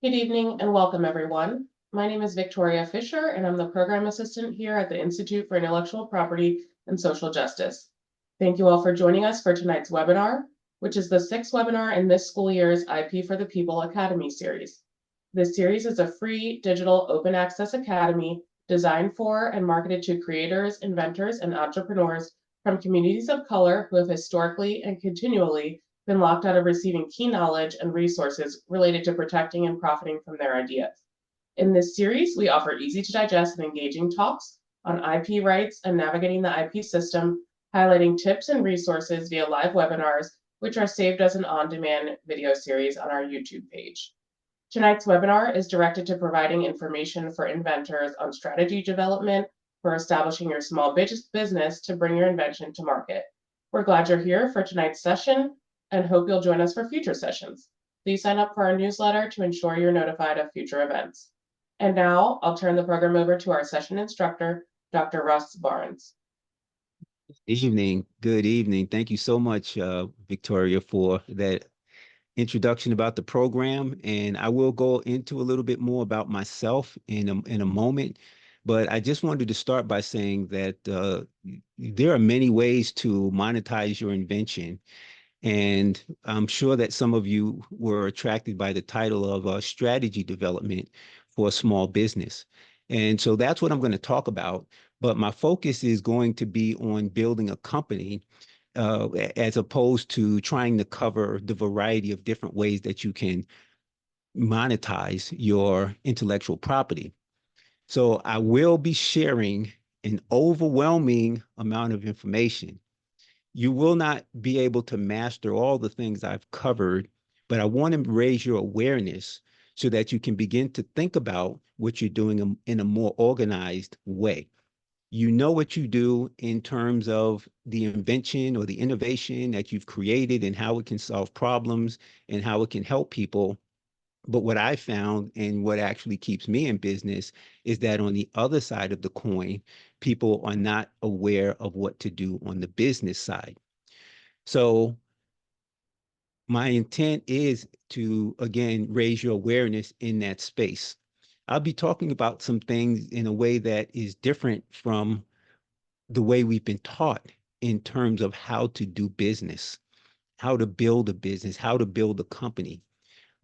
Good evening and welcome, everyone. My name is Victoria Fisher, and I'm the Program Assistant here at the Institute for Intellectual Property and Social Justice. Thank you all for joining us for tonight's webinar, which is the sixth webinar in this school year's IP for the People Academy series. This series is a free digital open access academy designed for and marketed to creators, inventors, and entrepreneurs from communities of color who have historically and continually been locked out of receiving key knowledge and resources related to protecting and profiting from their ideas. In this series, we offer easy to digest and engaging talks on IP rights and navigating the IP system, highlighting tips and resources via live webinars, which are saved as an on-demand video series on our YouTube page. Tonight's webinar is directed to providing information for inventors on strategy development for establishing your small business to bring your invention to market. We're glad you're here for tonight's session and hope you'll join us for future sessions. Please sign up for our newsletter to ensure you're notified of future events. And now I'll turn the program over to our session instructor, Dr. Russ Barnes. Good evening. Thank you so much, Victoria, for that introduction about the program. And I will go into a little bit more about myself in a moment. But I just wanted to start by saying that there are many ways to monetize your invention. And I'm sure that some of you were attracted by the title of strategy development for a small business. And so that's what I'm going to talk about. But my focus is going to be on building a company as opposed to trying to cover the variety of different ways that you can monetize your intellectual property. So I will be sharing an overwhelming amount of information. You will not be able to master all the things I've covered, but I want to raise your awareness so that you can begin to think about what you're doing in a more organized way. You know what you do in terms of the invention or the innovation that you've created and how it can solve problems and how it can help people. But what I found and what actually keeps me in business is that on the other side of the coin, people are not aware of what to do on the business side. So my intent is to, again, raise your awareness in that space. I'll be talking about some things in a way that is different from the way we've been taught in terms of how to do business, how to build a business, how to build a company.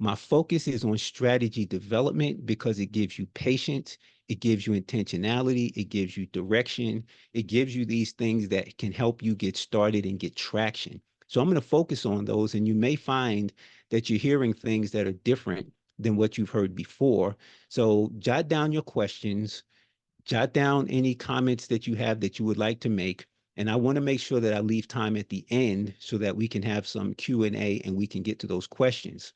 My focus is on strategy development because it gives you patience, it gives you intentionality, it gives you direction, it gives you these things that can help you get started and get traction. So I'm going to focus on those, and you may find that you're hearing things that are different than what you've heard before. So jot down your questions, jot down any comments that you have that you would like to make. And I want to make sure that I leave time at the end so that we can have some Q&A and we can get to those questions.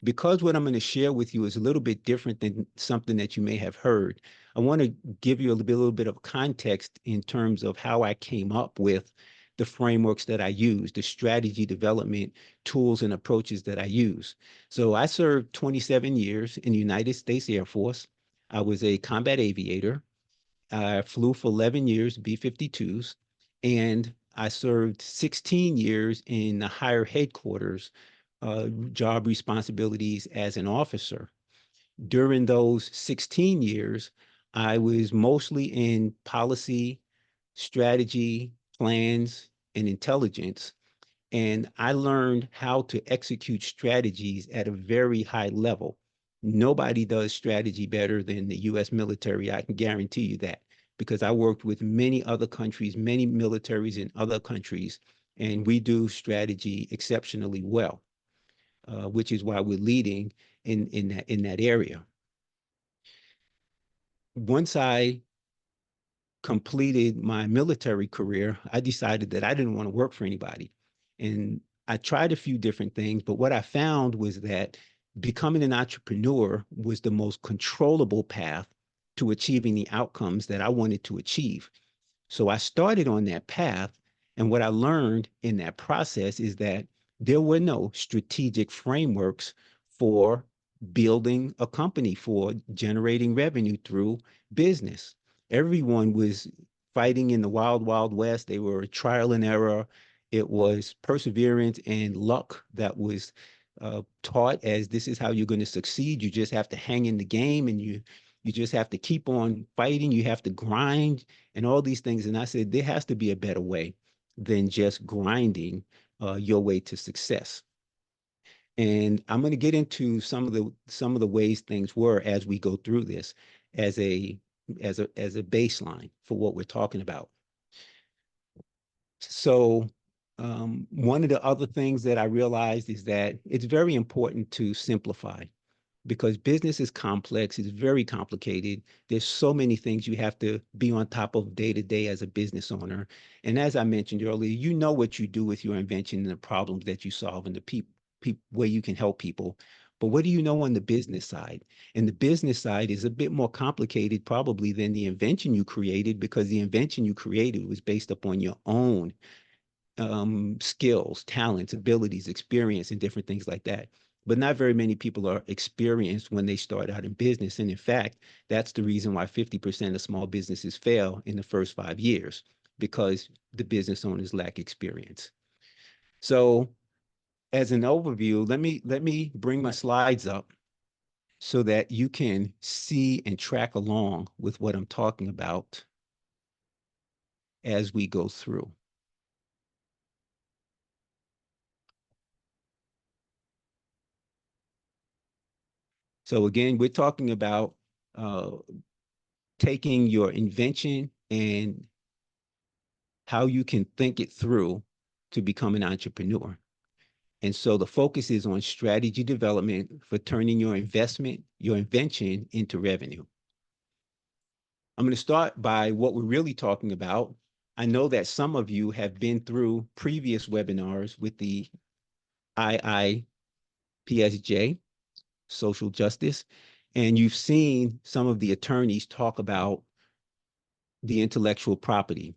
Because what I'm going to share with you is a little bit different than something that you may have heard, I want to give you a little bit of context in terms of how I came up with the frameworks that I use, the strategy development tools and approaches that I use. So I served 27 years in the United States Air Force. I was a combat aviator. I flew for 11 years, B-52s, and I served 16 years in the higher headquarters job responsibilities as an officer. During those 16 years, I was mostly in policy, strategy, plans, and intelligence. And I learned how to execute strategies at a very high level. Nobody does strategy better than the US military. I can guarantee you that, because I worked with many other countries, many militaries in other countries, and we do strategy exceptionally well. Which is why we're leading in that area. Once I completed my military career, I decided that I didn't want to work for anybody. And I tried a few different things, but what I found was that becoming an entrepreneur was the most controllable path to achieving the outcomes that I wanted to achieve. So I started on that path, and what I learned in that process is that there were no strategic frameworks for building a company, for generating revenue through business. Everyone was fighting in the wild, wild west. They were trial and error. It was perseverance and luck that was taught as this is how you're going to succeed. You just have to hang in the game, and you just have to keep on fighting. You have to grind and all these things. And I said, there has to be a better way than just grinding your way to success. And I'm going to get into some of the ways things were as we go through this as a baseline for what we're talking about. So one of the other things that I realized is that it's very important to simplify, because business is complex, it's very complicated. There's so many things you have to be on top of day to day as a business owner. And as I mentioned earlier, you know what you do with your invention and the problems that you solve and the where you can help people. But what do you know on the business side? And the business side is a bit more complicated probably than the invention you created, because the invention you created was based upon your own skills, talents, abilities, experience, and different things like that. But not very many people are experienced when they start out in business. And in fact, that's the reason why 50% of small businesses fail in the first 5 years, because the business owners lack experience. So as an overview, let me bring my slides up so that you can see and track along with what I'm talking about as we go through. So again, we're talking about taking your invention and how you can think it through to become an entrepreneur. And so the focus is on strategy development for turning your investment, your invention into revenue. I'm going to start by what we're really talking about. I know that some of you have been through previous webinars with the IIPSJ, social justice, and you've seen some of the attorneys talk about the intellectual property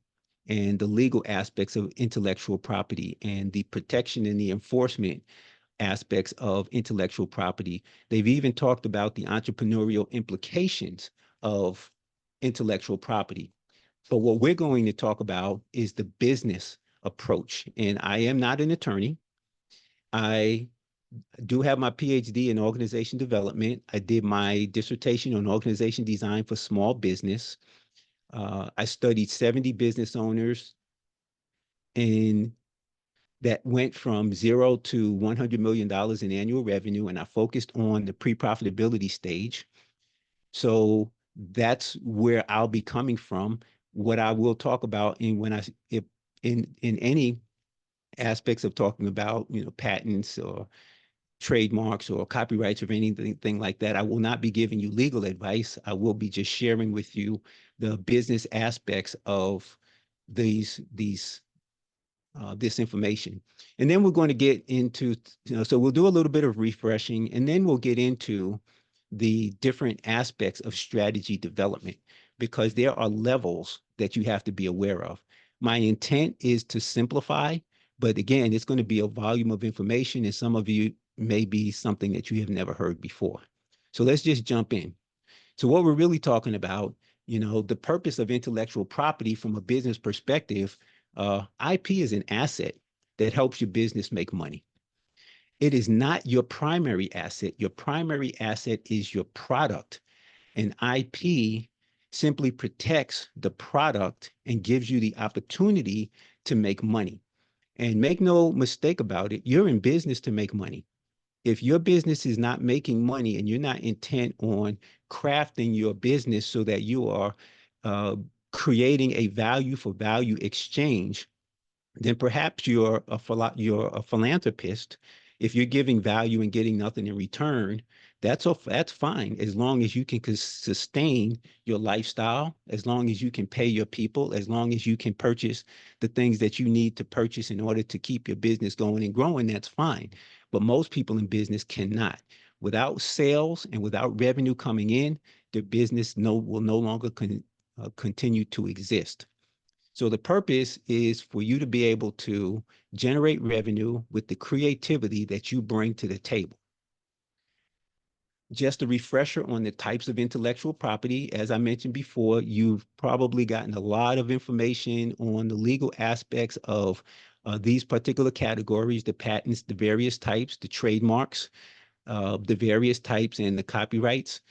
and the legal aspects of intellectual property and the protection and the enforcement aspects of intellectual property. They've even talked about the entrepreneurial implications of intellectual property. But what we're going to talk about is the business approach. And I am not an attorney. I do have my PhD in organization development. I did my dissertation on organization design for small business. I studied 70 business owners in that went from 0 to $100 million in annual revenue, and I focused on the pre-profitability stage. So that's where I'll be coming from. What I will talk about in any aspects of talking about, patents or trademarks or copyrights or anything like that, I will not be giving you legal advice. I will be just sharing with you the business aspects of this information. And then we're going to get into, so we'll do a little bit of refreshing, and then we'll get into the different aspects of strategy development, because there are levels that you have to be aware of. My intent is to simplify, but again, it's going to be a volume of information, and some of you may be something that you have never heard before. So let's just jump in. So what we're really talking about, the purpose of intellectual property from a business perspective, IP is an asset that helps your business make money. It is not your primary asset. Your primary asset is your product. And IP simply protects the product and gives you the opportunity to make money. And make no mistake about it, you're in business to make money. If your business is not making money and you're not intent on crafting your business so that you are creating a value for value exchange, then perhaps you're a philanthropist. If you're giving value and getting nothing in return, that's fine, as long as you can sustain your lifestyle, as long as you can pay your people, as long as you can purchase the things that you need to purchase in order to keep your business going and growing, that's fine. But most people in business cannot. Without sales and without revenue coming in, their business will no longer continue to exist. So the purpose is for you to be able to generate revenue with the creativity that you bring to the table. Just a refresher on the types of intellectual property. As I mentioned before, you've probably gotten a lot of information on the legal aspects of These particular categories, the patents, the various types, the trademarks, the various types, and the copyrights,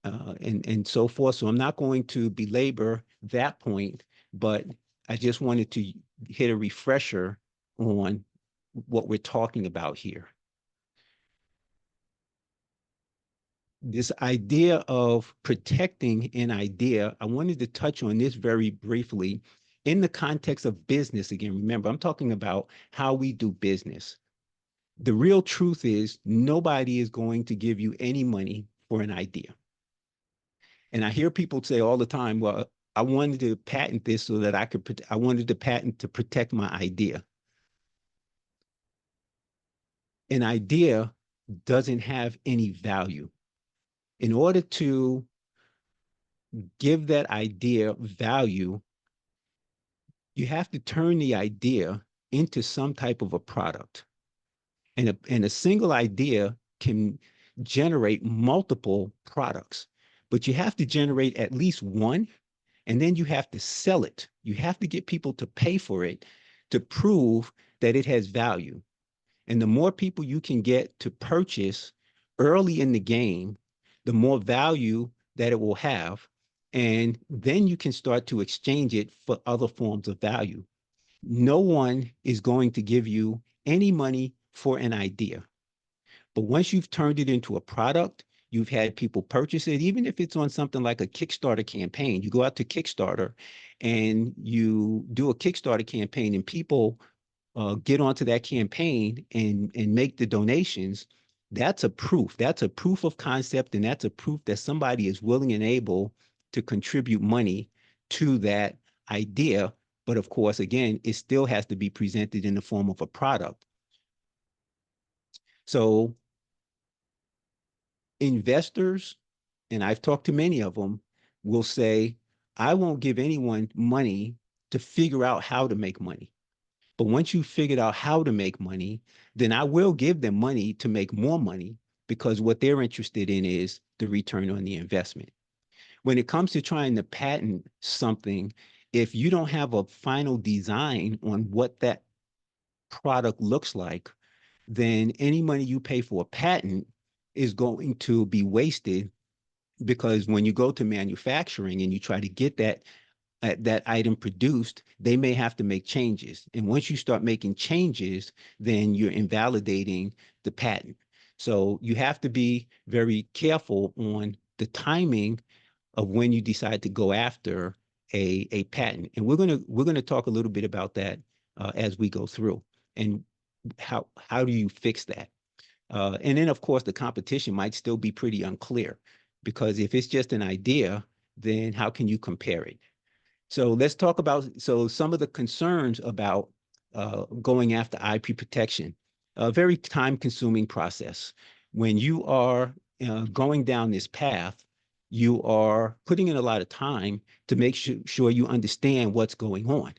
and so forth. So I'm not going to belabor that point, but I just wanted to hit a refresher on what we're talking about here. This idea of protecting an idea, I wanted to touch on this very briefly in the context of business. Again, remember, I'm talking about how we do business. The real truth is nobody is going to give you any money for an idea. And I hear people say all the time, well, I wanted to patent this so that I wanted to patent to protect my idea. An idea doesn't have any value. In order to give that idea value, you have to turn the idea into some type of a product. And a single idea can generate multiple products, but you have to generate at least one, and then you have to sell it. You have to get people to pay for it to prove that it has value. And the more people you can get to purchase early in the game, the more value that it will have. And then you can start to exchange it for other forms of value. No one is going to give you any money for an idea. But once you've turned it into a product, you've had people purchase it, even if it's on something like a Kickstarter campaign. You go out to Kickstarter and you do a Kickstarter campaign, and people get onto that campaign and make the donations. That's a proof. That's a proof of concept, and that's a proof that somebody is willing and able to contribute money to that idea. But of course, again, it still has to be presented in the form of a product. So investors, and I've talked to many of them, will say, I won't give anyone money to figure out how to make money. But once you figured out how to make money, then I will give them money to make more money, because what they're interested in is the return on the investment. When it comes to trying to patent something, if you don't have a final design on what that product looks like, then any money you pay for a patent is going to be wasted, because when you go to manufacturing and you try to get that item produced, they may have to make changes. And once you start making changes, then you're invalidating the patent. So you have to be very careful on the timing of when you decide to go after a patent. And we're gonna talk a little bit about that as we go through, and how do you fix that? And then, of course, the competition might still be pretty unclear, because if it's just an idea, then how can you compare it? So let's talk about some of the concerns about going after IP protection. A very time-consuming process. When you are going down this path, you are putting in a lot of time to make sure you understand what's going on.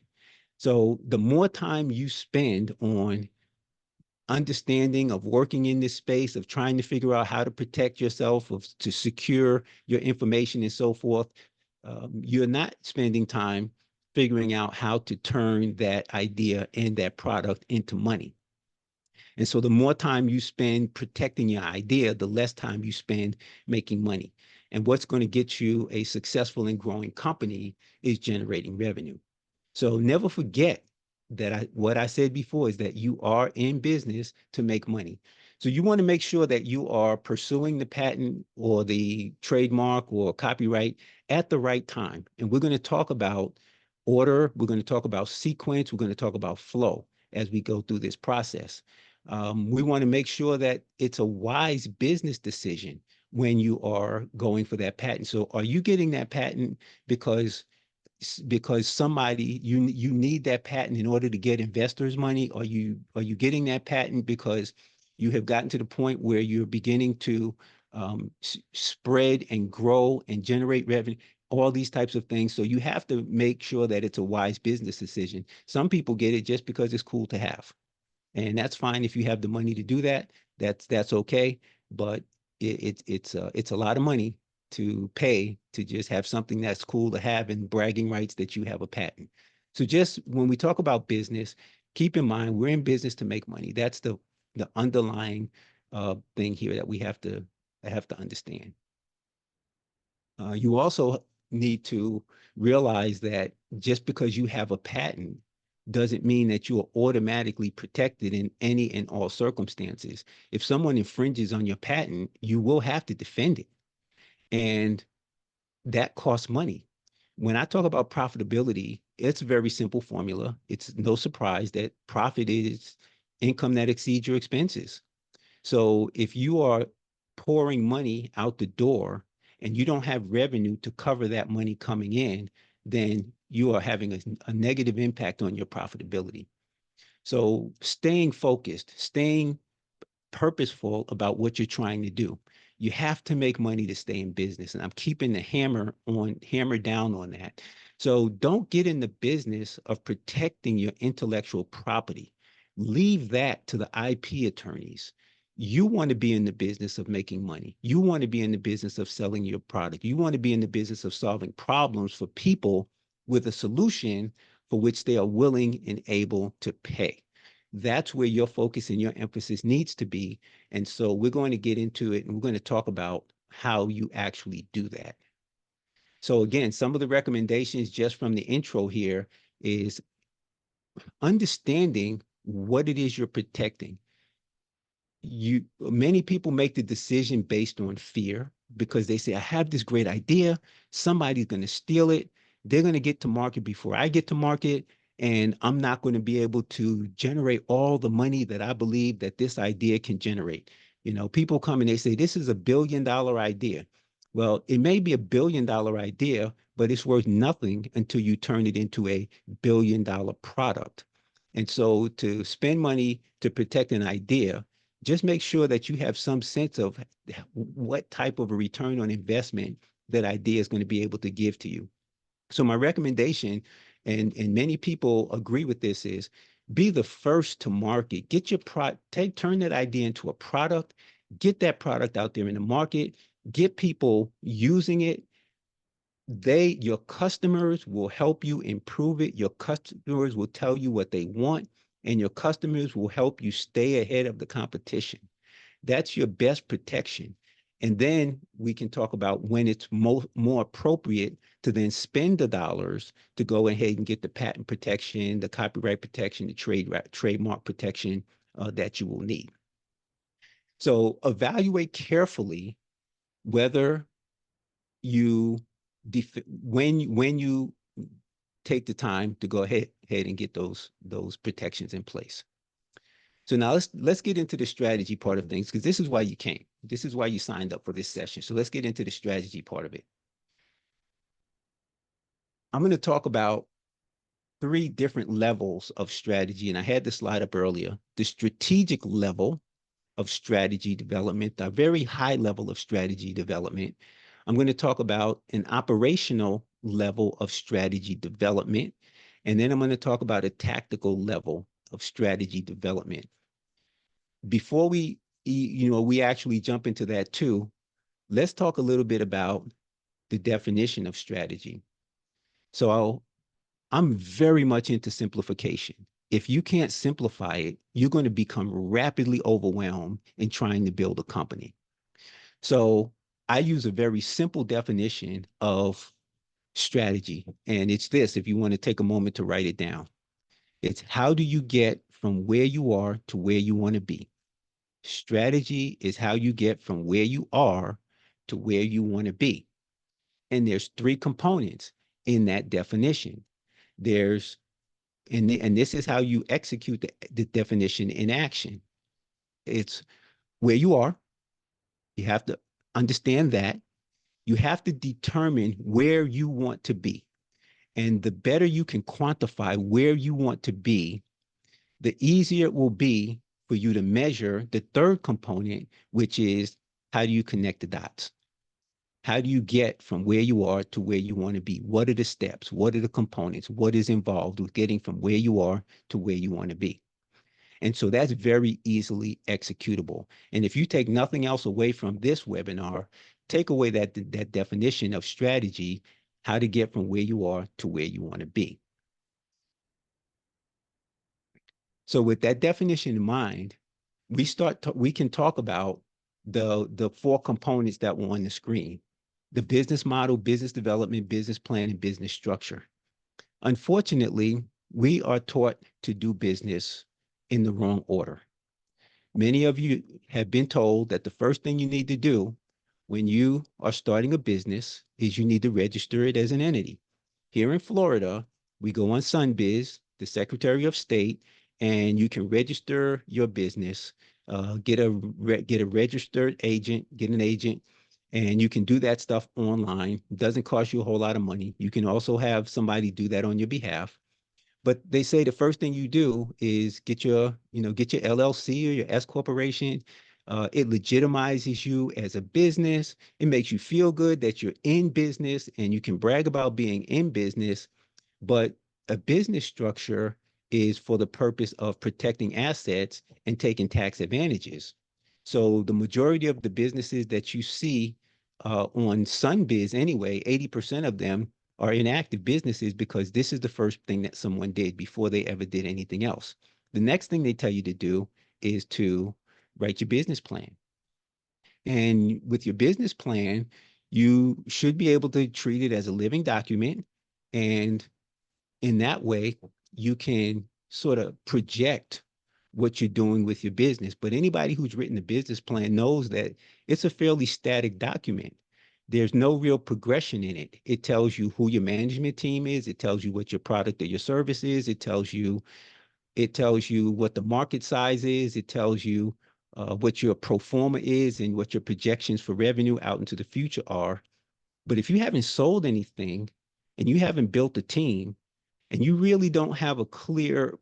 So the more time you spend on understanding of working in this space, of trying to figure out how to protect yourself, to secure your information and so forth, you're not spending time figuring out how to turn that idea and that product into money. And so the more time you spend protecting your idea, the less time you spend making money. And what's going to get you a successful and growing company is generating revenue. So never forget that what I said before is that you are in business to make money. So you want to make sure that you are pursuing the patent or the trademark or copyright at the right time. And we're going to talk about order. We're going to talk about sequence. We're going to talk about flow as we go through this process. We want to make sure that it's a wise business decision when you are going for that patent. So are you getting that patent because somebody you need that patent in order to get investors money? Are you getting that patent because you have gotten to the point where you're beginning to spread and grow and generate revenue, all these types of things? So you have to make sure that it's a wise business decision. Some people get it just because it's cool to have, and that's fine. If you have the money to do that, that's okay. But it's a lot of money to pay to just have something that's cool to have and bragging rights that you have a patent. So just when we talk about business, keep in mind, we're in business to make money. That's the underlying thing here that we have to understand. You also need to realize that just because you have a patent doesn't mean that you are automatically protected in any and all circumstances. If someone infringes on your patent, you will have to defend it. And that costs money. When I talk about profitability, it's a very simple formula. It's no surprise that profit is income that exceeds your expenses. So if you are pouring money out the door and you don't have revenue to cover that money coming in, then you are having a negative impact on your profitability. So staying focused, staying purposeful about what you're trying to do. You have to make money to stay in business. And I'm keeping the hammer down on that. So don't get in the business of protecting your intellectual property. Leave that to the IP attorneys. You want to be in the business of making money. You want to be in the business of selling your product. You want to be in the business of solving problems for people with a solution for which they are willing and able to pay. That's where your focus and your emphasis needs to be. And so we're going to get into it and we're going to talk about how you actually do that. So again, some of the recommendations just from the intro here is understanding what it is you're protecting. Many people make the decision based on fear because they say, I have this great idea, somebody's going to steal it, they're going to get to market before I get to market, and I'm not going to be able to generate all the money that I believe that this idea can generate. You know, people come and they say, this is $1 billion idea. Well, it may be $1 billion idea, but it's worth nothing until you turn it into a $1 billion product. And so to spend money to protect an idea, just make sure that you have some sense of what type of a return on investment that idea is going to be able to give to you. So my recommendation, and many people agree with this, is be the first to market. Get your turn that idea into a product, get that product out there in the market, get people using it. Your customers will help you improve it. Your customers will tell you what they want, and your customers will help you stay ahead of the competition. That's your best protection. And then we can talk about when it's more appropriate to then spend the dollars to go ahead and get the patent protection, the copyright protection, the trademark protection that you will need. So evaluate carefully whether you when you take the time to go ahead and get those protections in place. So now let's get into the strategy part of things, because this is why you came. This is why you signed up for this session. So let's get into the strategy part of it. I'm going to talk about 3 different levels of strategy, and I had this slide up earlier. The strategic level of strategy development, a very high level of strategy development. I'm going to talk about an operational level of strategy development, and then I'm going to talk about a tactical level of strategy development. Before we actually jump into that too, let's talk a little bit about the definition of strategy. So I'm very much into simplification. If you can't simplify it, you're going to become rapidly overwhelmed in trying to build a company. So I use a very simple definition of strategy, and it's this, if you want to take a moment to write it down. It's how do you get from where you are to where you want to be? Strategy is how you get from where you are to where you want to be. And there's 3 components in that definition. There's, and this is how you execute the definition in action. It's where you are. You have to understand that. You have to determine where you want to be. And the better you can quantify where you want to be, the easier it will be for you to measure the 3rd component, which is how do you connect the dots? How do you get from where you are to where you want to be? What are the steps? What are the components? What is involved with getting from where you are to where you want to be? And so that's very easily executable. And if you take nothing else away from this webinar, take away that definition of strategy, how to get from where you are to where you want to be. So with that definition in mind, we can talk about the four components that were on the screen: the business model, business development, business plan, and business structure. Unfortunately, we are taught to do business in the wrong order. Many of you have been told that the first thing you need to do when you are starting a business is you need to register it as an entity. Here in Florida, we go on Sunbiz, the Secretary of State, and you can register your business, get a registered agent, get an agent, and you can do that stuff online. It doesn't cost you a whole lot of money. You can also have somebody do that on your behalf. But they say the first thing you do is get your LLC or your S corporation. It legitimizes you as a business. It makes you feel good that you're in business and you can brag about being in business. But a business structure is for the purpose of protecting assets and taking tax advantages. So the majority of the businesses that you see on Sunbiz anyway, 80% of them are inactive businesses because this is the first thing that someone did before they ever did anything else. The next thing they tell you to do is to write your business plan. And with your business plan, you should be able to treat it as a living document. And in that way, you can sort of project what you're doing with your business. But anybody who's written a business plan knows that it's a fairly static document. There's no real progression in it. It tells you who your management team is. It tells you what your product or your service is. It tells you what the market size is. It tells you what your pro forma is and what your projections for revenue out into the future are. But if you haven't sold anything and you haven't built a team and you really don't have a clear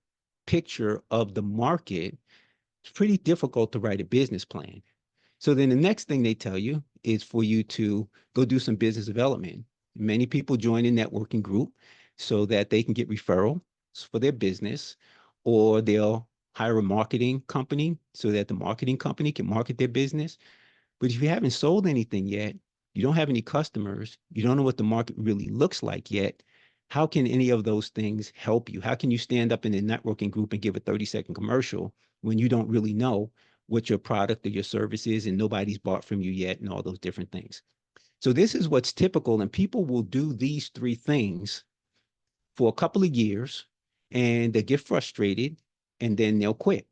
picture of the market, it's pretty difficult to write a business plan. So then the next thing they tell you is for you to go do some business development. Many people join a networking group so that they can get referrals for their business, or they'll hire a marketing company so that the marketing company can market their business. But if you haven't sold anything yet, you don't have any customers, you don't know what the market really looks like yet, how can any of those things help you? How can you stand up in a networking group and give a 30-second commercial when you don't really know what your product or your service is and nobody's bought from you yet and all those different things? So this is what's typical, and people will do these three things for a couple of years and they get frustrated and then they'll quit.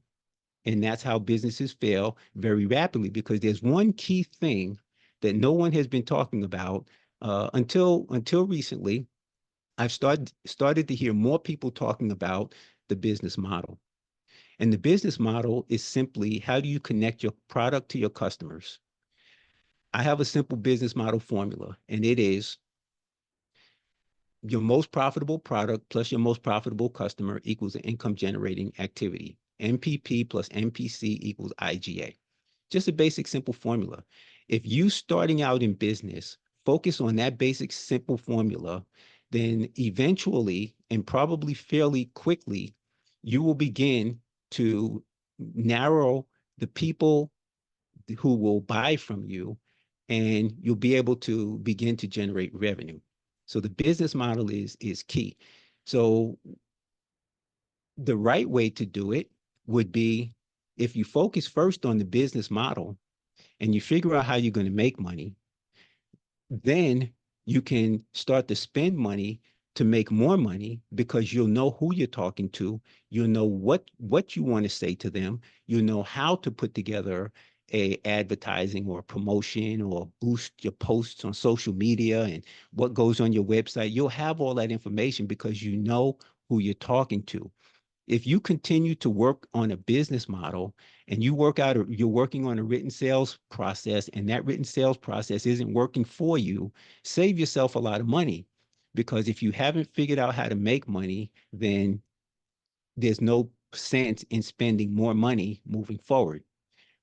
And that's how businesses fail very rapidly, because there's one key thing that no one has been talking about until recently. I've started to hear more people talking about the business model. And the business model is simply, how do you connect your product to your customers? I have a simple business model formula, and it is your most profitable product plus your most profitable customer equals an income generating activity. MPP plus MPC equals IGA. Just a basic, simple formula. If you starting out in business, focus on that basic, simple formula, then eventually, and probably fairly quickly, you will begin to narrow the people who will buy from you, and you'll be able to begin to generate revenue. So the business model is key. So the right way to do it would be, if you focus first on the business model and you figure out how you're going to make money, then you can start to spend money to make more money, because you'll know who you're talking to. You'll know what you want to say to them. You'll know how to put together a advertising or a promotion or boost your posts on social media and what goes on your website. You'll have all that information because you know who you're talking to. If you continue to work on a business model and you're working on a written sales process, and that written sales process isn't working for you, save yourself a lot of money. Because if you haven't figured out how to make money, then there's no sense in spending more money moving forward.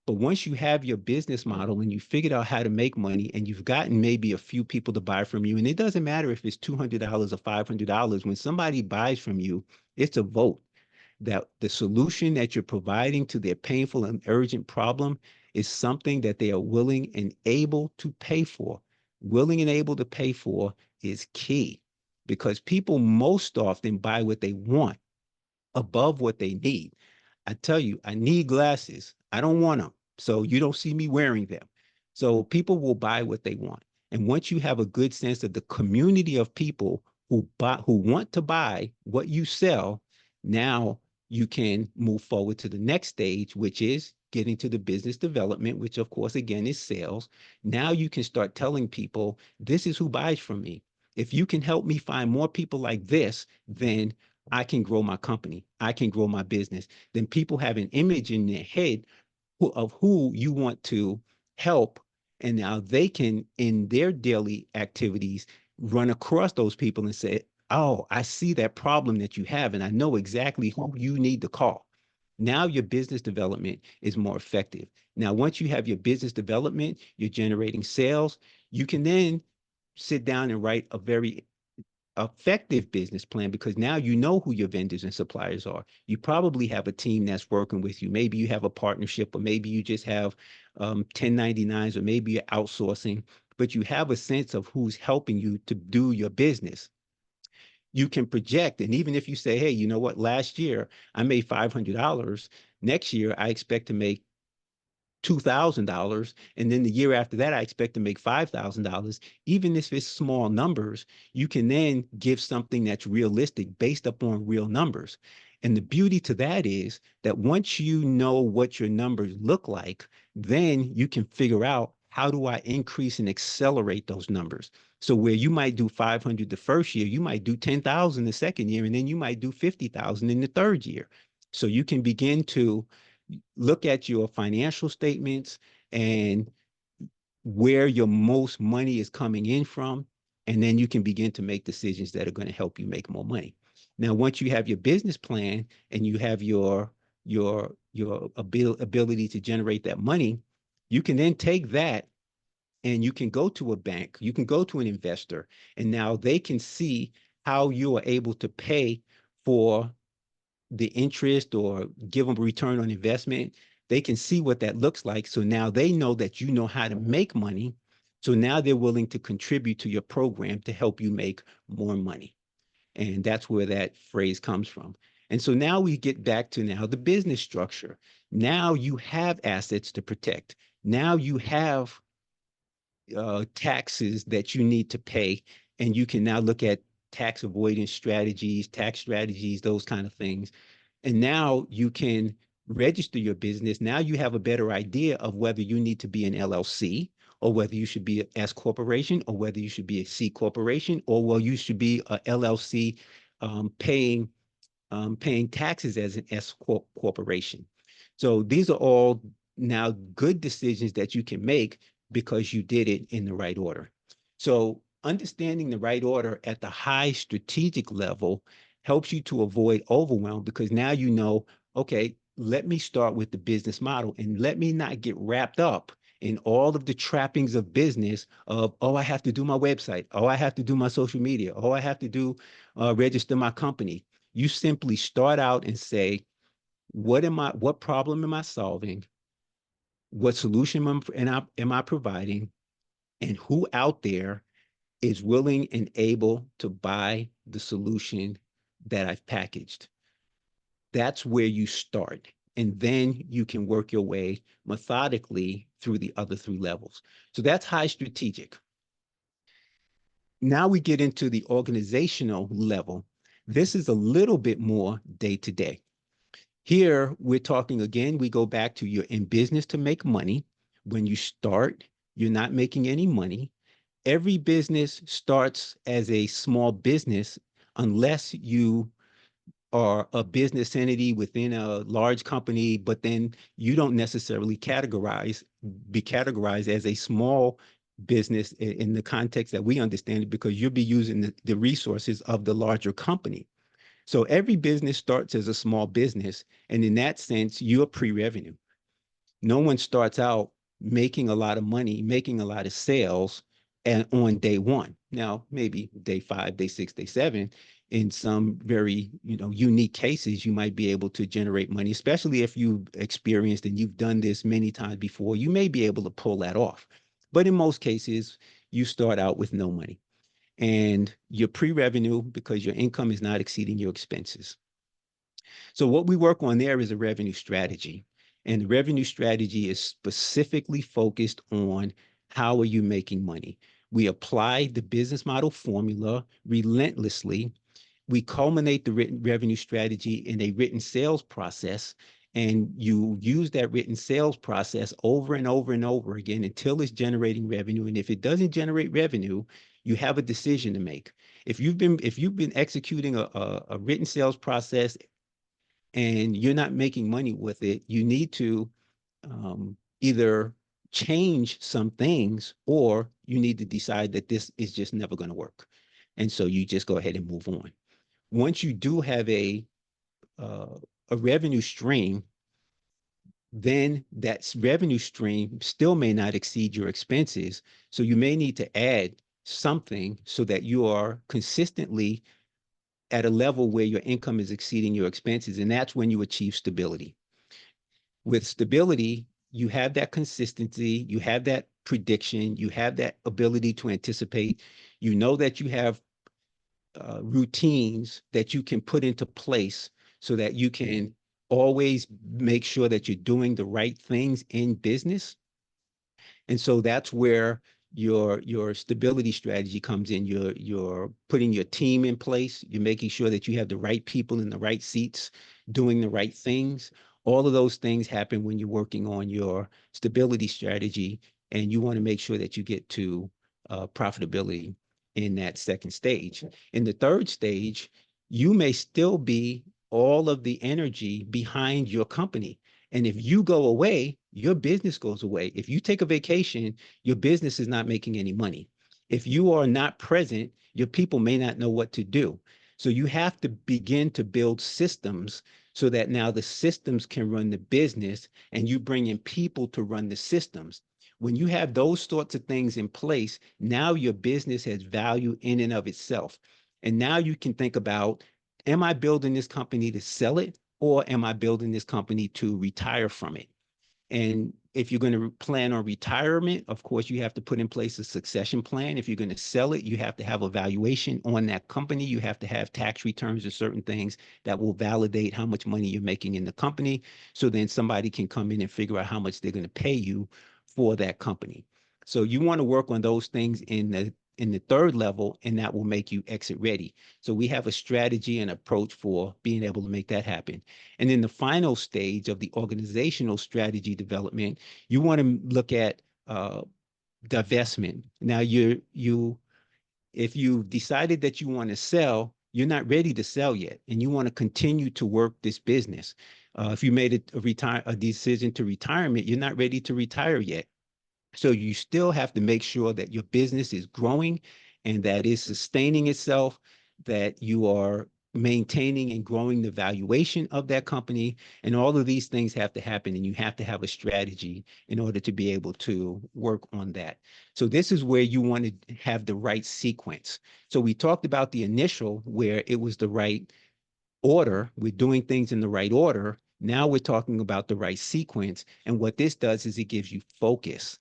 But once you have your business model and you figured out how to make money and you've gotten maybe a few people to buy from you, and it doesn't matter if it's $200 or $500, when somebody buys from you, it's a vote that the solution that you're providing to their painful and urgent problem is something that they are willing and able to pay for. Willing and able to pay for is key, because people most often buy what they want above what they need. I tell you, I need glasses. I don't want them. So you don't see me wearing them. So people will buy what they want. And once you have a good sense of the community of people who want to buy what you sell, now you can move forward to the next stage, which is getting to the business development, which of course again is sales. Now you can start telling people, this is who buys from me. If you can help me find more people like this, then I can grow my company. I can grow my business. Then people have an image in their head of who you want to help. And now they can, in their daily activities, run across those people and say, oh, I see that problem that you have, and I know exactly who you need to call. Now your business development is more effective. Now, once you have your business development, you're generating sales, you can then sit down and write a very effective business plan, because now you know who your vendors and suppliers are. You probably have a team that's working with you. Maybe you have a partnership, or maybe you just have 1099s, or maybe you're outsourcing, but you have a sense of who's helping you to do your business. You can project. And even if you say, hey, you know what, last year I made $500. Next year I expect to make $2,000. And then the year after that, I expect to make $5,000. Even if it's small numbers, you can then give something that's realistic based upon real numbers. And the beauty to that is that once you know what your numbers look like, then you can figure out, how do I increase and accelerate those numbers? So where you might do 500 the first year, you might do 10,000 the second year, and then you might do 50,000 in the third year. So you can begin to look at your financial statements and where your most money is coming in from, and then you can begin to make decisions that are going to help you make more money. Now, once you have your business plan and you have your ability to generate that money, you can then take that and you can go to a bank, you can go to an investor, and now they can see how you are able to pay for the interest or give them a return on investment. They can see what that looks like. So now they know that you know how to make money. So now they're willing to contribute to your program to help you make more money. And that's where that phrase comes from. And so now we get back to now the business structure. Now you have assets to protect. Now you have taxes that you need to pay. And you can now look at tax avoidance strategies, tax strategies, those kind of things. And now you can register your business. Now you have a better idea of whether you need to be an LLC, or whether you should be an S corporation, or whether you should be a C corporation, or well, you should be a LLC paying taxes as an S corporation. So these are all now good decisions that you can make because you did it in the right order. So understanding the right order at the high strategic level helps you to avoid overwhelm, because now you know, okay, let me start with the business model and let me not get wrapped up in all of the trappings of business of, oh, I have to do my website. Oh, I have to do my social media. Oh, I have to do register my company. You simply start out and say, what problem am I solving? What solution am I providing? And who out there is willing and able to buy the solution that I've packaged? That's where you start. And then you can work your way methodically through the other three levels. So that's high strategic. Now we get into the organizational level. This is a little bit more day to day. Here, we're talking again, we go back to, you're in business to make money. When you start, you're not making any money. Every business starts as a small business unless you are a business entity within a large company, but then you don't necessarily be categorized as a small business in the context that we understand it, because you'll be using the resources of the larger company. So every business starts as a small business. And in that sense, you're pre-revenue. No one starts out making a lot of money, making a lot of sales and on day one. Now, maybe day 5, day 6, day 7, in some very, unique cases, you might be able to generate money, especially if you've experienced and you've done this many times before. You may be able to pull that off. But in most cases, you start out with no money. And you're pre-revenue because your income is not exceeding your expenses. So what we work on there is a revenue strategy. And the revenue strategy is specifically focused on how are you making money. We apply the business model formula relentlessly. We culminate the written revenue strategy in a written sales process, and you use that written sales process over and over and over again until it's generating revenue. And if it doesn't generate revenue, you have a decision to make. If you've been executing a written sales process and you're not making money with it, you need to either change some things, or you need to decide that this is just never going to work. And so you just go ahead and move on. Once you do have a revenue stream, then that revenue stream still may not exceed your expenses. So you may need to add something so that you are consistently at a level where your income is exceeding your expenses. And that's when you achieve stability. With stability, you have that consistency, you have that prediction, you have that ability to anticipate. You know that you have routines that you can put into place so that you can always make sure that you're doing the right things in business. And so that's where your stability strategy comes in. You're putting your team in place. You're making sure that you have the right people in the right seats doing the right things. All of those things happen when you're working on your stability strategy, and you want to make sure that you get to profitability in that second stage. In the third stage, you may still be all of the energy behind your company. And if you go away, your business goes away. If you take a vacation, your business is not making any money. If you are not present, your people may not know what to do. So you have to begin to build systems so that now the systems can run the business, and you bring in people to run the systems. When you have those sorts of things in place, now your business has value in and of itself. And now you can think about, am I building this company to sell it, or am I building this company to retire from it? And if you're going to plan on retirement, of course, you have to put in place a succession plan. If you're going to sell it, you have to have a valuation on that company. You have to have tax returns or certain things that will validate how much money you're making in the company. So then somebody can come in and figure out how much they're going to pay you for that company. So you want to work on those things in the third level, and that will make you exit ready. So we have a strategy and approach for being able to make that happen. And in the final stage of the organizational strategy development, you want to look at divestment. Now, if you decided that you want to sell, you're not ready to sell yet, and you want to continue to work this business. If you made a decision to retirement, you're not ready to retire yet. So you still have to make sure that your business is growing and that is sustaining itself, that you are maintaining and growing the valuation of that company. And all of these things have to happen, and you have to have a strategy in order to be able to work on that. So this is where you want to have the right sequence. So we talked about the initial, where it was the right order. We're doing things in the right order. Now we're talking about the right sequence. And what this does is it gives you focus,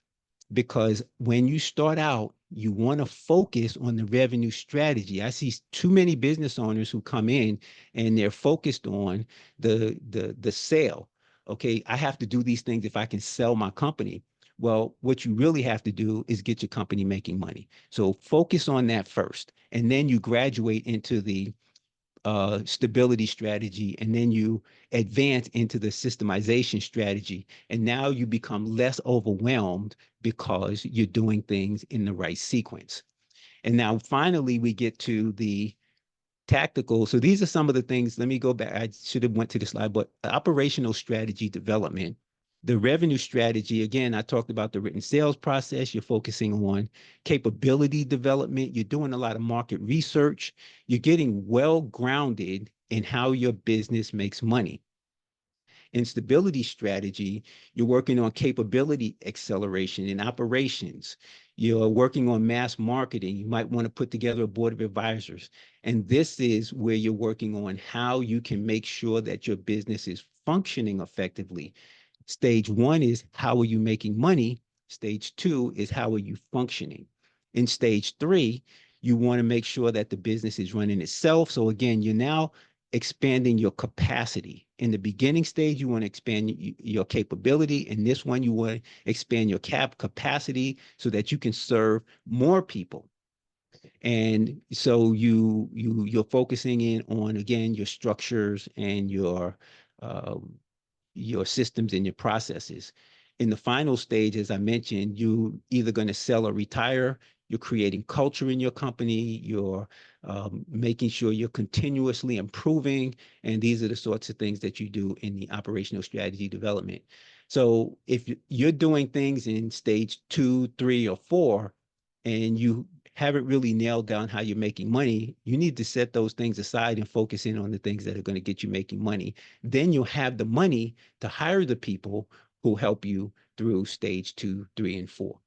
because when you start out, you want to focus on the revenue strategy. I see too many business owners who come in and they're focused on the sale. Okay, I have to do these things if I can sell my company. Well, what you really have to do is get your company making money. So focus on that first, and then you graduate into the stability strategy, and then you advance into the systemization strategy. And now you become less overwhelmed because you're doing things in the right sequence. And now finally, we get to the tactical. So these are some of the things. Let me go back. I should have went to the slide, but operational strategy development. The revenue strategy, again, I talked about the written sales process. You're focusing on capability development. You're doing a lot of market research. You're getting well grounded in how your business makes money. In stability strategy, you're working on capability acceleration in operations. You're working on mass marketing. You might want to put together a board of advisors. And this is where you're working on how you can make sure that your business is functioning effectively. Stage one is, how are you making money? Stage two is, how are you functioning? In stage three, you want to make sure that the business is running itself. So again, you're now expanding your capacity. In the beginning stage, you want to expand your capability. In this one, you want to expand your capacity so that you can serve more people. And so you're focusing in on, again, your structures and your systems and your processes. In the final stage, as I mentioned, you either going to sell or retire. You're creating culture in your company. You're making sure you're continuously improving. And these are the sorts of things that you do in the operational strategy development. So if you're doing things in stage 2, 3, or 4, and you haven't really nailed down how you're making money, you need to set those things aside and focus in on the things that are going to get you making money. Then you'll have the money to hire the people who help you through stage 2, 3, and 4.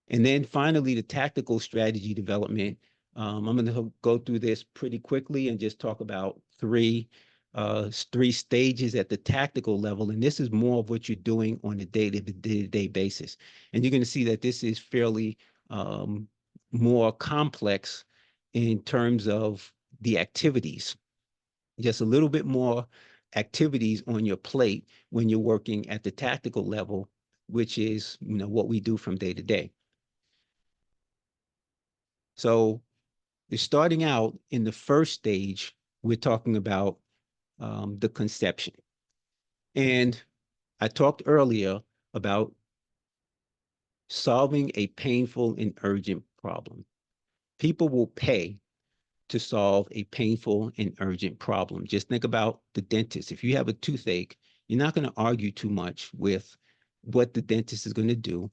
And then finally, the tactical strategy development. I'm going to go through this pretty quickly and just talk about three stages at the tactical level. And this is more of what you're doing on a day-to-day basis. And you're going to see that this is fairly more complex in terms of the activities. Just a little bit more activities on your plate when you're working at the tactical level, which is, what we do from day to day. So you're starting out in the first stage, we're talking about the conception. And I talked earlier about solving a painful and urgent problem. People will pay to solve a painful and urgent problem. Just think about the dentist. If you have a toothache, you're not going to argue too much with what the dentist is going to do,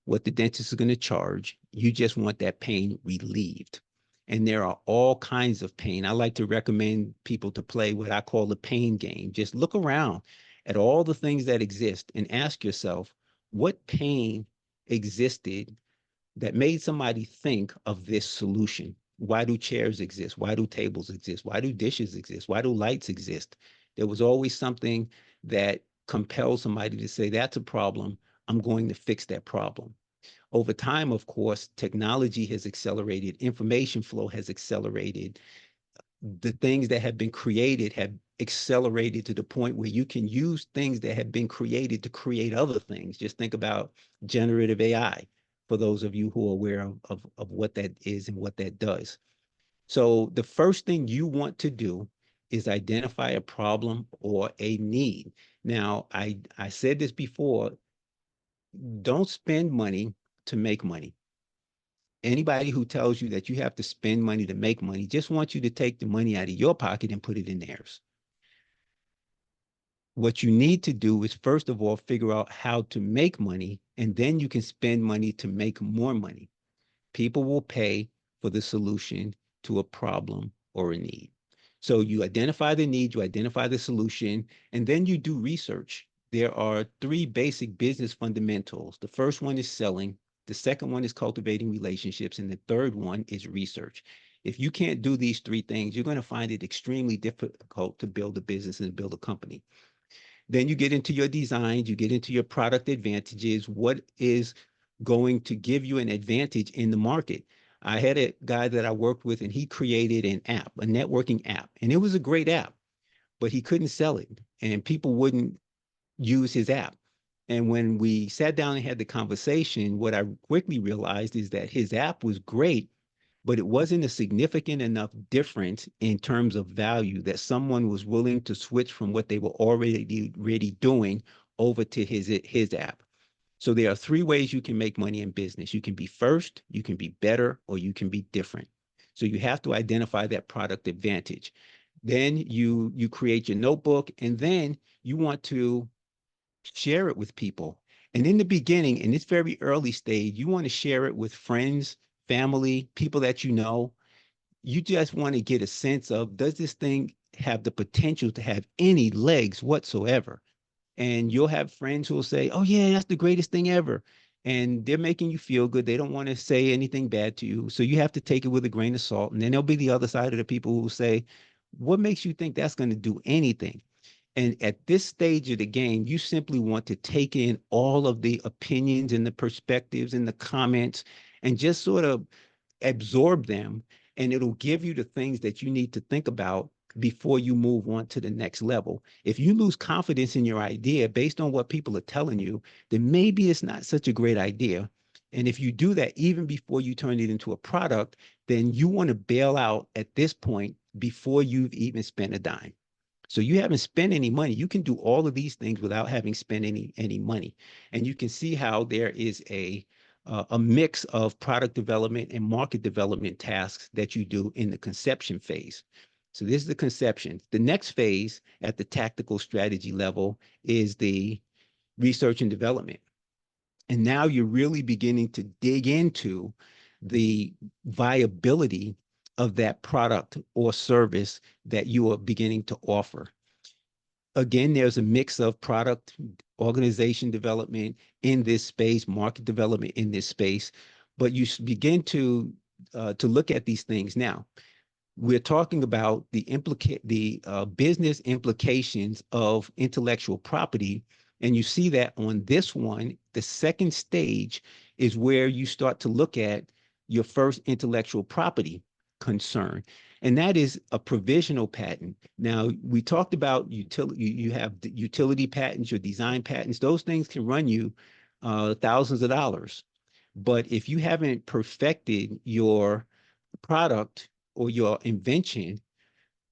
what the dentist is going to charge. You just want that pain relieved. And there are all kinds of pain. I like to recommend people to play what I call the pain game. Just look around at all the things that exist and ask yourself, what pain existed that made somebody think of this solution? Why do chairs exist? Why do tables exist? Why do dishes exist? Why do lights exist? There was always something that compels somebody to say, that's a problem. I'm going to fix that problem. Over time, of course, technology has accelerated, information flow has accelerated. The things that have been created have accelerated to the point where you can use things that have been created to create other things. Just think about generative AI, for those of you who are aware of what that is and what that does. So the first thing you want to do is identify a problem or a need. Now, I said this before, don't spend money to make money. Anybody who tells you that you have to spend money to make money just wants you to take the money out of your pocket and put it in theirs. What you need to do is, first of all, figure out how to make money, and then you can spend money to make more money. People will pay for the solution to a problem or a need. So you identify the need, you identify the solution, and then you do research. There are 3 basic business fundamentals. The first one is selling. The second one is cultivating relationships. And the third one is research. If you can't do these 3 things, you're going to find it extremely difficult to build a business and build a company. Then you get into your designs, you get into your product advantages. What is going to give you an advantage in the market? I had a guy that I worked with, and he created an app, a networking app, and it was a great app, but he couldn't sell it, and people wouldn't use his app. And when we sat down and had the conversation, what I quickly realized is that his app was great, but it wasn't a significant enough difference in terms of value that someone was willing to switch from what they were already doing over to his app. So there are 3 ways you can make money in business. You can be first, you can be better, or you can be different. So you have to identify that product advantage. Then you create your notebook, and then you want to share it with people. And in the beginning, in this very early stage, you want to share it with friends, family, people that you know. You just want to get a sense of, does this thing have the potential to have any legs whatsoever? And you'll have friends who will say, oh yeah, that's the greatest thing ever. And they're making you feel good. They don't want to say anything bad to you. So you have to take it with a grain of salt. And then there'll be the other side of the people who will say, what makes you think that's going to do anything? And at this stage of the game, you simply want to take in all of the opinions and the perspectives and the comments and just sort of absorb them and it'll give you the things that you need to think about before you move on to the next level. If you lose confidence in your idea based on what people are telling you, then maybe it's not such a great idea. And if you do that even before you turn it into a product, then you want to bail out at this point before you've even spent a dime. So you haven't spent any money. You can do all of these things without having spent any money. And you can see how there is a mix of product development and market development tasks that you do in the conception phase. So this is the conception. The next phase at the tactical strategy level is the research and development. And now you're really beginning to dig into the viability of that product or service that you are beginning to offer. Again, there's a mix of product organization development in this space, market development in this space, but you begin to look at these things now. We're talking about the business implications of intellectual property. And you see that on this one, the second stage is where you start to look at your first intellectual property concern. And that is a provisional patent. Now, we talked about you have utility patents, your design patents. Those things can run you thousands of dollars. But if you haven't perfected your product or your invention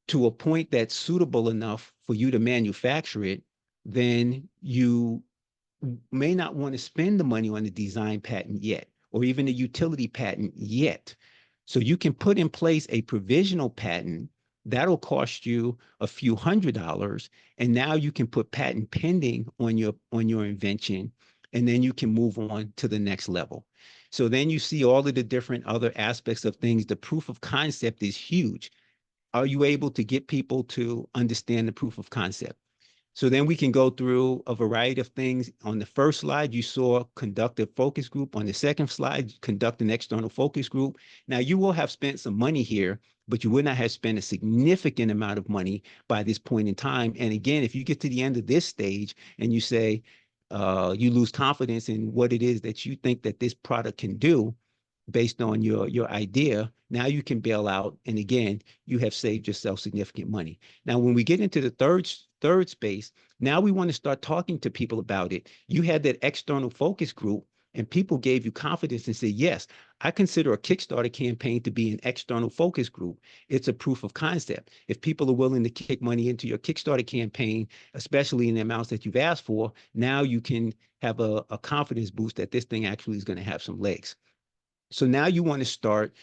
to a point that's suitable enough for you to manufacture it, then you may not want to spend the money on the design patent yet, or even the utility patent yet. So you can put in place a provisional patent that'll cost you a few $100s, and now you can put patent pending on your invention, and then you can move on to the next level. So then you see all of the different other aspects of things. The proof of concept is huge. Are you able to get people to understand the proof of concept? So then we can go through a variety of things. On the first slide, you saw conduct a focus group. On the second slide, conduct an external focus group. Now, you will have spent some money here, but you would not have spent a significant amount of money by this point in time. And again, if you get to the end of this stage and you say, you lose confidence in what it is that you think that this product can do based on your idea, now you can bail out. And again, you have saved yourself significant money. Now, when we get into the third space, now we want to start talking to people about it. You had that external focus group and people gave you confidence and said, yes, I consider a Kickstarter campaign to be an external focus group. It's a proof of concept. If people are willing to kick money into your Kickstarter campaign, especially in the amounts that you've asked for, now you can have a confidence boost that this thing actually is going to have some legs. So now you want to start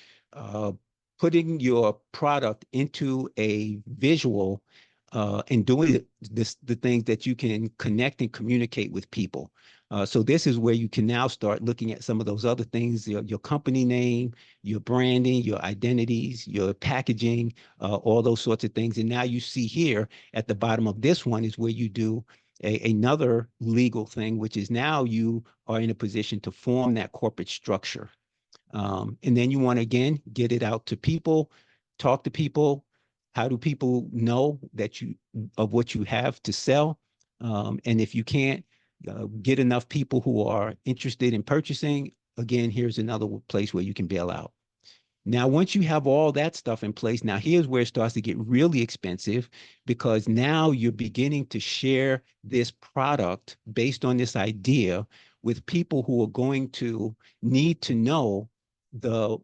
putting your product into a visual and doing the things that you can connect and communicate with people. So this is where you can now start looking at some of those other things, your company name, your branding, your identities, your packaging, all those sorts of things. And now you see here at the bottom of this one is where you do another legal thing, which is now you are in a position to form that corporate structure. And then you want to, again, get it out to people, talk to people. How do people know that of what you have to sell? And if you can't get enough people who are interested in purchasing, again, here's another place where you can bail out. Now, once you have all that stuff in place, now here's where it starts to get really expensive, because now you're beginning to share this product based on this idea with people who are going to need to know the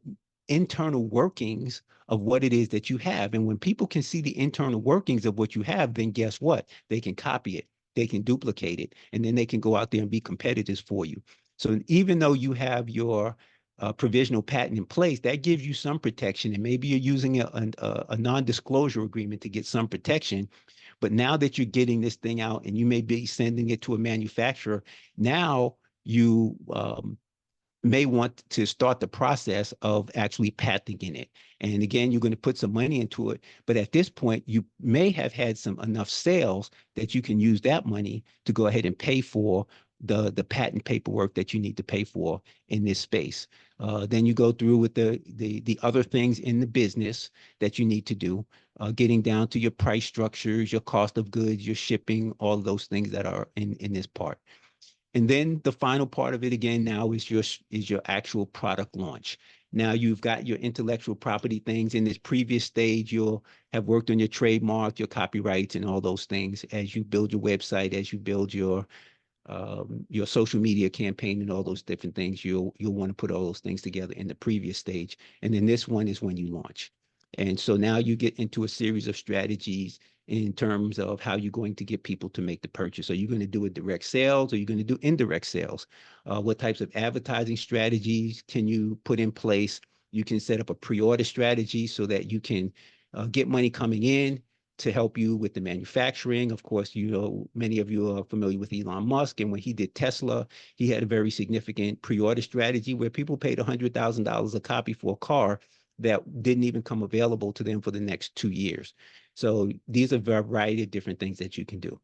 internal workings of what it is that you have. And when people can see the internal workings of what you have, then guess what? They can copy it, they can duplicate it, and then they can go out there and be competitors for you. So even though you have your provisional patent in place, that gives you some protection, and maybe you're using a non-disclosure agreement to get some protection. But now that you're getting this thing out and you may be sending it to a manufacturer, now you may want to start the process of actually patenting it. And again, you're going to put some money into it. But at this point, you may have had enough sales that you can use that money to go ahead and pay for the patent paperwork that you need to pay for in this space. Then you go through with the other things in the business that you need to do, getting down to your price structures, your cost of goods, your shipping, all of those things that are in this part. And then the final part of it again now is your actual product launch. Now you've got your intellectual property things. In this previous stage, you'll have worked on your trademark, your copyrights, and all those things as you build your website, as you build your social media campaign and all those different things. You'll want to put all those things together in the previous stage. And then this one is when you launch. And so now you get into a series of strategies in terms of how you're going to get people to make the purchase. Are you going to do a direct sales? Are you going to do indirect sales? What types of advertising strategies can you put in place? You can set up a pre-order strategy so that you can get money coming in to help you with the manufacturing. Of course, you know, many of you are familiar with Elon Musk, and when he did Tesla, he had a very significant pre-order strategy where people paid $100,000 a copy for a car that didn't even come available to them for the next 2 years. So these are a variety of different things that you can do.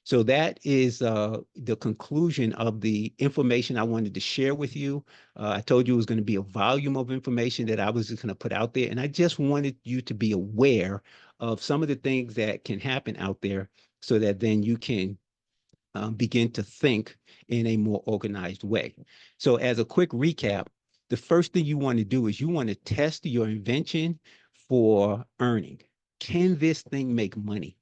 So that is the conclusion of the information I wanted to share with you. I told you it was going to be a volume of information that I was just going to put out there. And I just wanted you to be aware of some of the things that can happen out there so that then you can begin to think in a more organized way. So as a quick recap, the first thing you want to do is you want to test your invention for earning. Can this thing make money?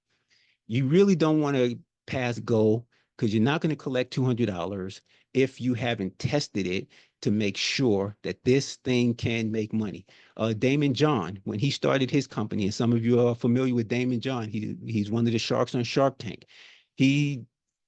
You really don't want to pass go because you're not going to collect $200 if you haven't tested it to make sure that this thing can make money. Damon John, when he started his company, and some of you are familiar with Damon John, he's one of the sharks on Shark Tank. He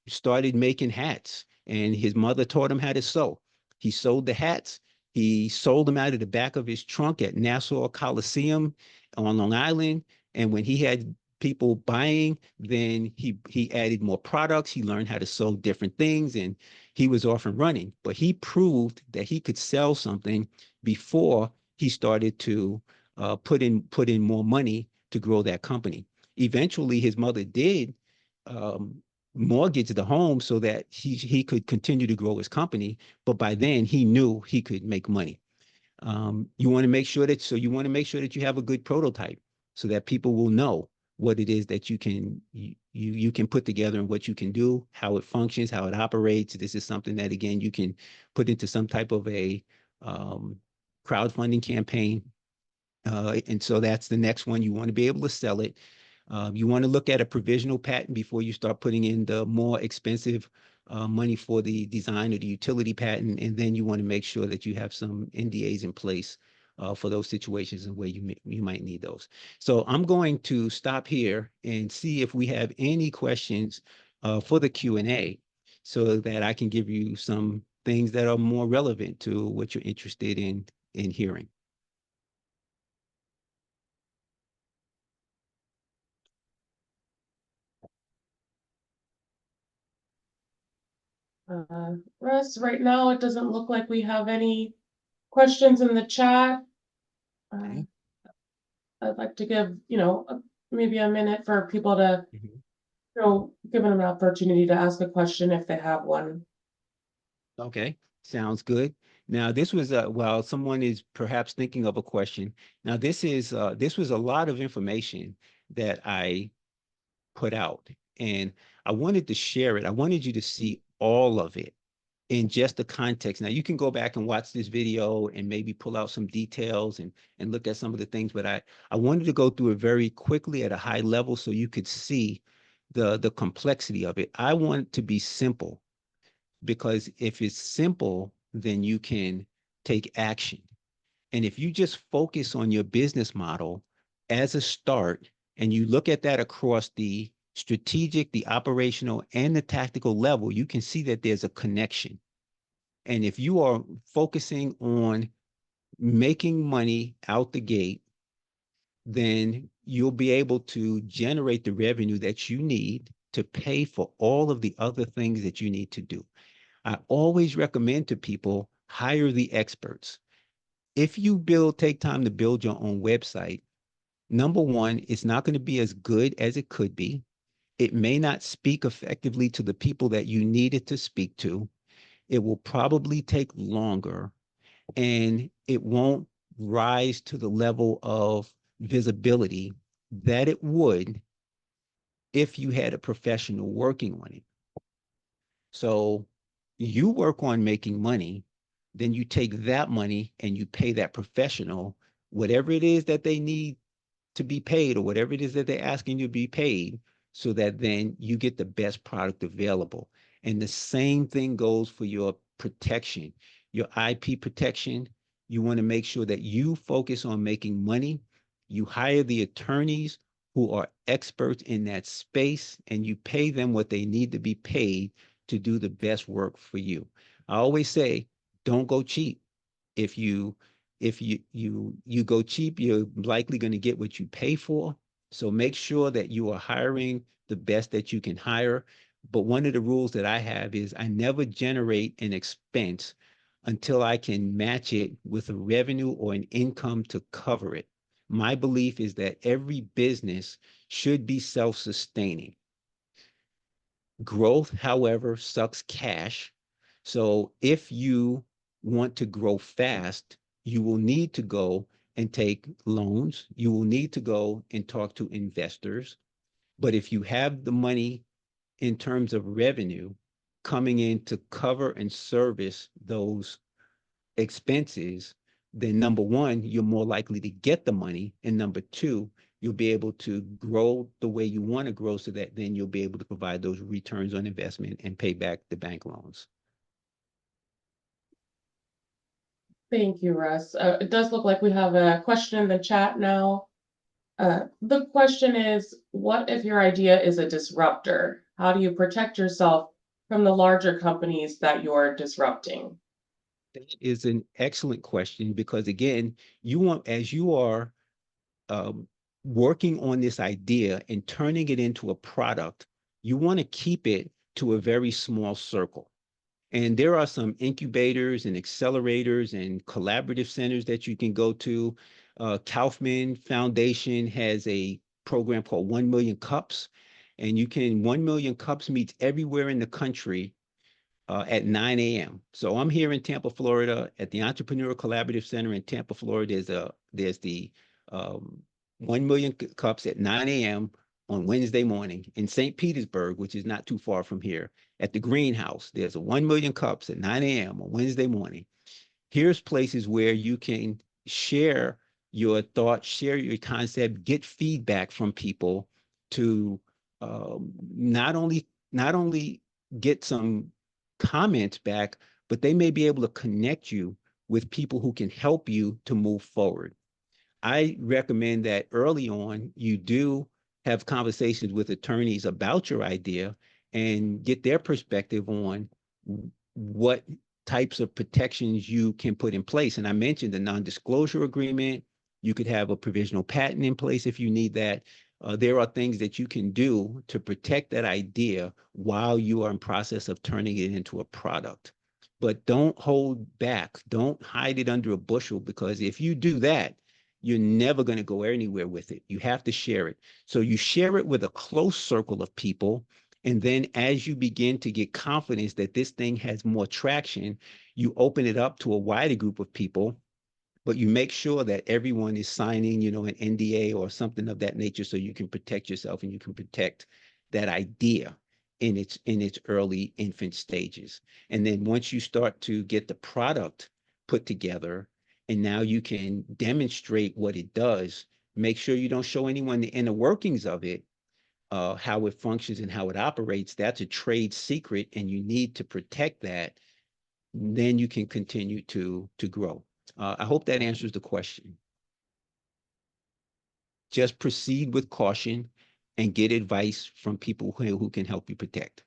started making hats, and his mother taught him how to sew. He sewed the hats. He sold them out of the back of his trunk at Nassau Coliseum on Long Island. And when he had people buying, then he added more products. He learned how to sew different things, and he was off and running. But he proved that he could sell something before he started to put in more money to grow that company. Eventually, his mother did mortgage the home so that he could continue to grow his company. But by then, he knew he could make money. You want to make sure that you have a good prototype so that people will know what it is that you can put together and what you can do, how it functions, how it operates. This is something that, again, you can put into some type of a crowdfunding campaign. And so that's the next one. You want to be able to sell it. You want to look at a provisional patent before you start putting in the more expensive money for the design or the utility patent. And then you want to make sure that you have some NDAs in place for those situations and where you might need those. So I'm going to stop here and see if we have any questions for the Q&A so that I can give you some things that are more relevant to what you're interested in hearing. Russ, right now, it doesn't look like we have any questions in the chat. Okay. I'd like to give, maybe a minute for people to, Mhm. give them an opportunity to ask a question if they have one. Okay, sounds good. Now, this was while someone is perhaps thinking of a question. Now, this was a lot of information that I put out, and I wanted to share it. I wanted you to see all of it in just the context. Now, you can go back and watch this video and maybe pull out some details and look at some of the things, but I wanted to go through it very quickly at a high level so you could see the complexity of it. I want it to be simple, because if it's simple, then you can take action. And if you just focus on your business model as a start, and you look at that across the strategic, the operational, and the tactical level, you can see that there's a connection. And if you are focusing on making money out the gate, then you'll be able to generate the revenue that you need to pay for all of the other things that you need to do. I always recommend to people, hire the experts. If you take time to build your own website, number one, it's not going to be as good as it could be. It may not speak effectively to the people that you need it to speak to. It will probably take longer, and it won't rise to the level of visibility that it would if you had a professional working on it. So, you work on making money, then you take that money and you pay that professional whatever it is that they need to be paid or whatever it is that they're asking you to be paid, so that then you get the best product available. And the same thing goes for your protection, your IP protection. You want to make sure that you focus on making money. You hire the attorneys who are experts in that space, and you pay them what they need to be paid to do the best work for you. I always say, don't go cheap. If you if you go cheap, you're likely going to get what you pay for. So make sure that you are hiring the best that you can hire. But one of the rules that I have is I never generate an expense until I can match it with a revenue or an income to cover it. My belief is that every business should be self-sustaining. Growth, however, sucks cash. So if you want to grow fast, you will need to go and take loans. You will need to go and talk to investors. But if you have the money in terms of revenue coming in to cover and service those expenses, then number one, you're more likely to get the money. And number two, you'll be able to grow the way you want to grow, so that then you'll be able to provide those returns on investment and pay back the bank loans. Thank you, Russ. It does look like we have a question in the chat now. The question is, what if your idea is a disruptor? How do you protect yourself from the larger companies that you're disrupting? That is an excellent question, because again, you want, as you are um, working on this idea and turning it into a product, you want to keep it to a very small circle. And there are some incubators and accelerators and collaborative centers that you can go to. Kaufman Foundation has a program called 1 Million Cups, and 1 Million Cups meets everywhere in the country at 9 a.m. So I'm here in Tampa, Florida, at the Entrepreneur Collaborative Center in Tampa, Florida. There's the 1 Million Cups at 9 a.m. on Wednesday morning. In St. Petersburg, which is not too far from here, at the Greenhouse, there's a 1 Million Cups at 9 a.m. on Wednesday morning. Here's places where you can share your thoughts, share your concept, get feedback from people to not only get some comments back, but they may be able to connect you with people who can help you to move forward. I recommend that early on you do have conversations with attorneys about your idea and get their perspective on what types of protections you can put in place. And I mentioned the non-disclosure agreement. You could have a provisional patent in place if you need that. There are things that you can do to protect that idea while you are in process of turning it into a product. But don't hold back. Don't hide it under a bushel, because if you do that, you're never going to go anywhere with it. You have to share it. So you share it with a close circle of people. And then as you begin to get confidence that this thing has more traction, you open it up to a wider group of people, but you make sure that everyone is signing, an NDA or something of that nature, so you can protect yourself and you can protect that idea in its early infant stages. And then once you start to get the product put together, and now you can demonstrate what it does, make sure you don't show anyone the inner workings of it, how it functions and how it operates. That's a trade secret, and you need to protect that. Then you can continue to grow. I hope that answers the question. Just proceed with caution and get advice from people who can help you protect.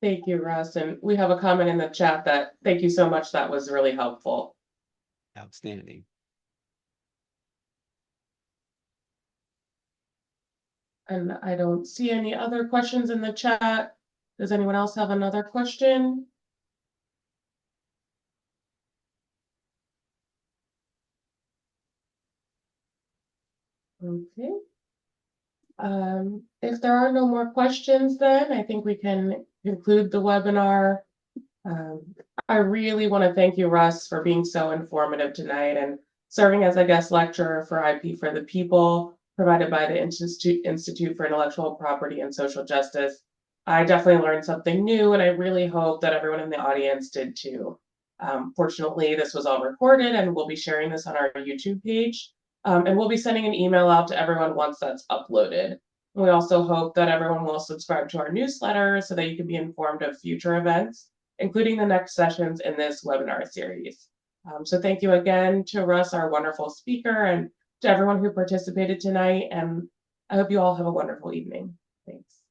Thank you, Russ. And we have a comment in the chat that thank you so much. That was really helpful. Outstanding. And I don't see any other questions in the chat. Does anyone else have another question? Okay. If there are no more questions, then I think we can conclude the webinar. I really want to thank you, Russ, for being so informative tonight and serving as a guest lecturer for IP4P provided by the Institute for Intellectual Property and Social Justice. I definitely learned something new, and I really hope that everyone in the audience did too. Fortunately, this was all recorded, and we'll be sharing this on our YouTube page. And we'll be sending an email out to everyone once that's uploaded. We also hope that everyone will subscribe to our newsletter so that you can be informed of future events, including the next sessions in this webinar series. So thank you again to Russ, our wonderful speaker, and to everyone who participated tonight. And I hope you all have a wonderful evening. Thanks.